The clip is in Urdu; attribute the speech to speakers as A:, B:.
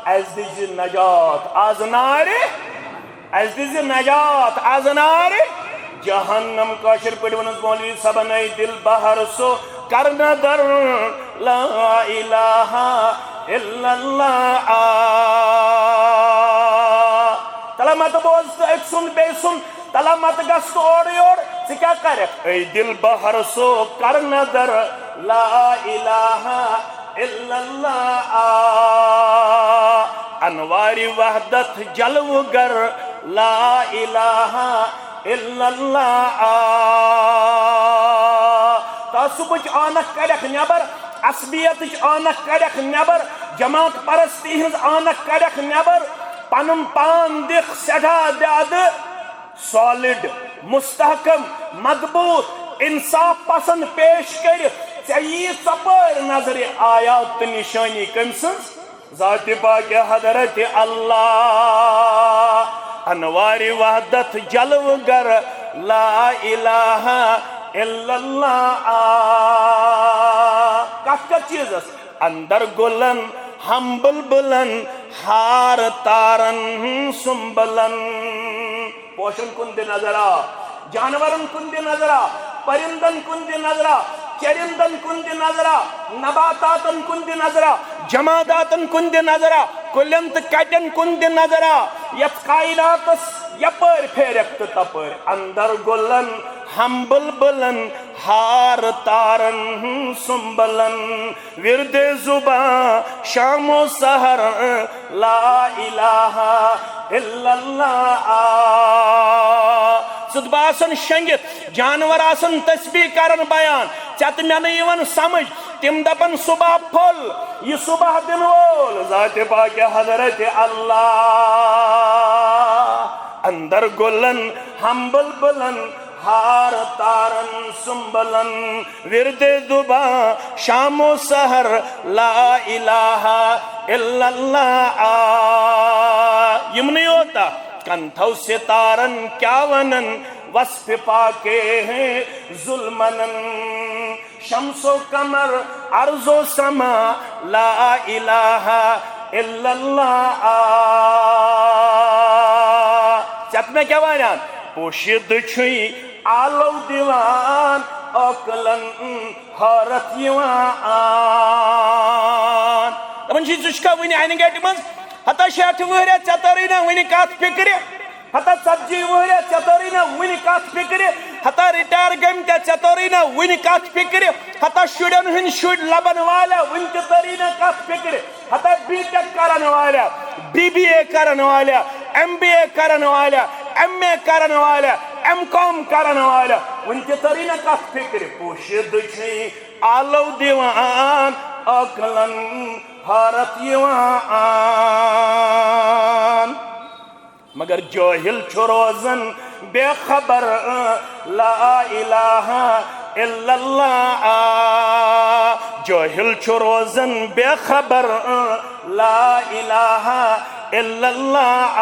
A: از دِژ نجات از نارِ از دِژ نجات از نارِ جہنم کاشر پٲٹھۍ ووٚنُس مولوی صٲبن اے دل بہر سُہ کرنا در لا الہ الا اللہ تلا مت بوز تو ایک سن بے سن تلا مت گس تو اور ژٕ کیٛاہ کرکھ اے دل بہر سُہ کرنا در لا الہ الا اللہ انواری وحدت جلو گر لا الہ الا اللہ تعصبچ آنکھ کڑک نبر عصبیتچ آنکھ کڑک نبر جماعت پرستی ہنز آنکھ کڑک نبر پنن پان دکھ سٹھا زیادہ سالڈ مستحکم مضبوط انصاف پسند پیش کر ژپٲرۍ نظر آیات تہٕ نشانی کٔمۍ سٕنٛز ذات پاک حضرت اللہ انوار وحدت جلو گر لا الہ الا اللہ کت کت چیز اندر گلن ہم بلبلن ہار تارن سنبلن پوشن کن دے نظرہ جانورن کن دے نظرہ پرندن کن دے نظرہ چرندن کن دے نظرہ نباتاتن کن دے نظرہ جماداتن کن دے نظرہ کلن تہ کٹن کن دے نظرہ یت کائناتس یپر پھیرک تہ تپر اندر گلن ہم بلبلن ہار تارن سنبلن ورد زباں شام و سحر لا الہ الا اللہ سد باسن شنگت جانور آسن تسبیح کرن بیان چت میں نہیں سمجھ تم دپن صبح پھل یہ صبح دن وول ذات پاک حضرت اللہ اندر گلن ہم بلبلن ہار تارن سنبلن ورد زباں شام و سحر لا الہ الا اللہ یم نہیں ہوتا کنتھو ستارن کیا ونن وصف پاکے ہیں ظلمنن شمس و قمر ارض و سما لا الہ الا اللہ چت میں کیا وانیان پوشید چھوئی آلو دیوان اکلن حارت یوان دپن چھ ژٕ ونی اینہ گیٹہ مز ہتا 60 وہریا ژترینا ونی کت فکر ہتا 40 وہریا ژترینا ونی کت فکر ہتا ریٹائر گمت ژترینا ونی کت فکر ہتا شڑن ہن شڑ لبن والا ون ترینا کت فکر ہتا بی ٹیک کرن والا بی بی اے کرن والا ایم بی اے کرن والا ایم اے کرن والا ایم کام کرن والا ون ترینا کت فکر پوشید چھ آلو دیوان اکلن حارت یوان مگر جاہل چھ روزن بے خبر لا الہ الا اللہ جاہل چھ روزن بے خبر لا الہ الا اللہ